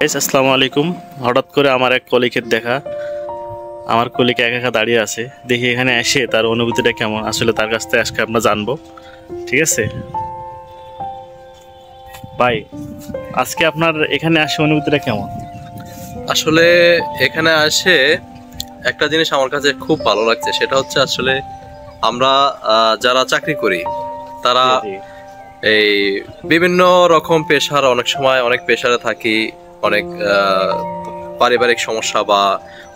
আসসালামু আলাইকুম। হঠাৎ করে আমার এক কলিগের দেখা, আমার কলিগ একা একা দাঁড়িয়ে আছে। দেখি এখানে এসে তার অনুভূতিটা কেমন, আসলে তার কাছ থেকে আজকে আমরা জানবো। ঠিক আছে ভাই, আজকে আপনার এখানে আসে অনুভূতিটা কেমন? আসলে এখানে আসে একটা জিনিস আমার কাছে খুব ভালো লাগছে, সেটা হচ্ছে আসলে আমরা যারা চাকরি করি তারা এই বিভিন্ন রকম পেশার, অনেক সময় অনেক পেশারে থাকি, অনেক পারিবারিক সমস্যা বা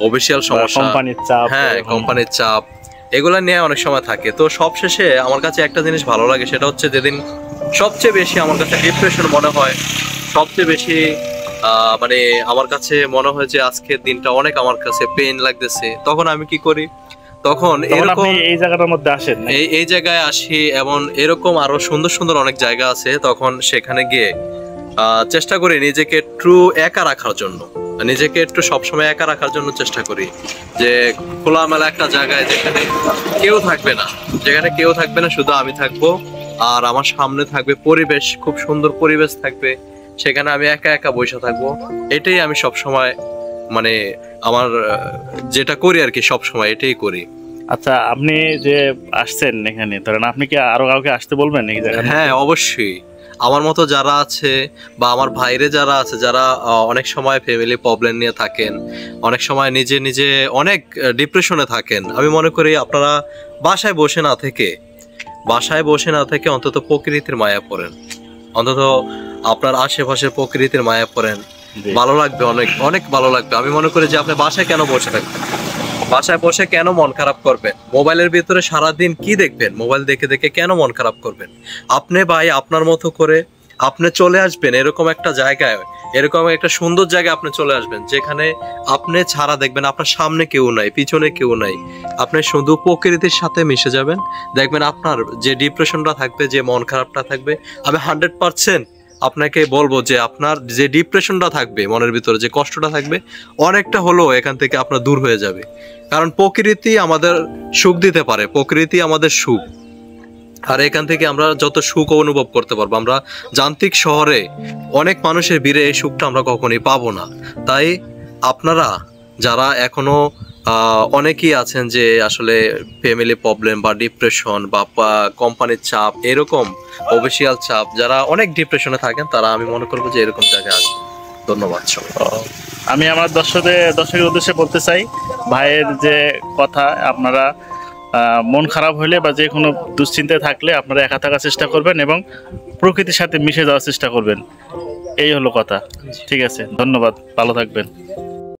অফিসিয়াল সমস্যা, কোম্পানির চাপ, হ্যাঁ কোম্পানির চাপ, এগুলা নিয়ে অনেক সময় থাকে। তো সবশেষে আমার কাছে একটা জিনিস ভালো লাগে, সেটা হচ্ছে যেদিন সবচেয়ে বেশি আমার কাছে ডিপ্রেশন মনে হয়, সবচেয়ে বেশি মানে আমার কাছে মনে হয় যে আজকের দিনটা অনেক আমার কাছে পেইন লাগতেছে, তখন আমি কি করি, তখন এরকম এই জায়গাটার মধ্যে আসেন, এই জায়গায় আসি। এবং এরকম আরো সুন্দর সুন্দর অনেক জায়গা আছে, তখন সেখানে গিয়ে চেষ্টা করি নিজেকে একটু একা রাখার জন্য, নিজেকে একটু সবসময় একা রাখার জন্য চেষ্টা করি, যে খোলামেলা একটা জায়গায় যেখানে কেউ থাকবে না, যেখানে কেউ থাকবে না, শুধু আমি থাকবো আর আমার সামনে থাকবে পরিবেশ, খুব সুন্দর পরিবেশ থাকবে, সেখানে আমি একা একা বসে থাকবো। এটাই আমি সব সময় মানে আমার যেটা করি আর কি, সব সময় এটাই করি। আচ্ছা, আপনি যে আসছেন এখানে, ধরেন আপনি কি আরো কাউকে আসতে বলবেন এই জায়গায়? হ্যাঁ অবশ্যই, আমার মতো যারা আছে বা আমার ভাইরে যারা আছে, যারা অনেক সময় ফ্যামিলি প্রবলেম নিয়ে থাকেন, অনেক সময় নিজে নিজে অনেক ডিপ্রেশনে থাকেন, আমি মনে করি আপনারা বাসায় বসে না থেকে অন্তত প্রকৃতির মায়া পড়েন, অন্তত আপনার আশেপাশের প্রকৃতির মায়া পড়েন, ভালো লাগবে, অনেক অনেক ভালো লাগবে। আমি মনে করি যে আপনি বাসায় কেন বসে থাকবেন, বাসায় বসে কেন মন খারাপ করবেন, মোবাইলের ভিতরে সারাদিন কি দেখবেন, মোবাইল দেখে দেখে কেন মন খারাপ করবেন? আপনি ভাই আপনার মতো করে আপনি চলে আসবেন এরকম একটা জায়গায়, এরকম একটা সুন্দর জায়গায় আপনি চলে আসবেন, যেখানে আপনি ছাড়া দেখবেন আপনার সামনে কেউ নাই, পিছনে কেউ নাই, আপনি শুধু প্রকৃতির সাথে মিশে যাবেন, দেখবেন আপনার যে ডিপ্রেশনটা থাকবে, যে মন খারাপটা থাকবে, আমি 100% আপনাকে বলবো যে আপনার যে ডিপ্রেশনটা থাকবে, মনের ভিতরে যে কষ্টটা থাকবে, অনেকটা হলেও এখান থেকে আপনার দূর হয়ে যাবে। কারণ প্রকৃতি আমাদের সুখ দিতে পারে, প্রকৃতি আমাদের সুখ, আর এখান থেকে আমরা যত সুখ অনুভব করতে পারবো, আমরা যান্ত্রিক শহরে অনেক মানুষের ভিড়ে এই সুখটা আমরা কখনোই পাবো না। তাই আপনারা যারা এখনো অনেকেই আছেন যে আসলে ফ্যামিলি প্রবলেম বা ডিপ্রেশন বা কোম্পানির চাপ, এরকম অফিসিয়াল চাপ, যারা অনেক ডিপ্রেশনে থাকেন, তারা আমি মনে করবো যে এরকম জায়গায় আসবে। ধন্যবাদ। আমি আমার দর্শকের উদ্দেশ্যে বলতে চাই, ভাইয়ের যে কথা, আপনারা মন খারাপ হলে বা যে কোনো দুশ্চিন্তায় থাকলে আপনারা একা থাকার চেষ্টা করবেন এবং প্রকৃতির সাথে মিশে যাওয়ার চেষ্টা করবেন, এই হলো কথা। ঠিক আছে, ধন্যবাদ, ভালো থাকবেন।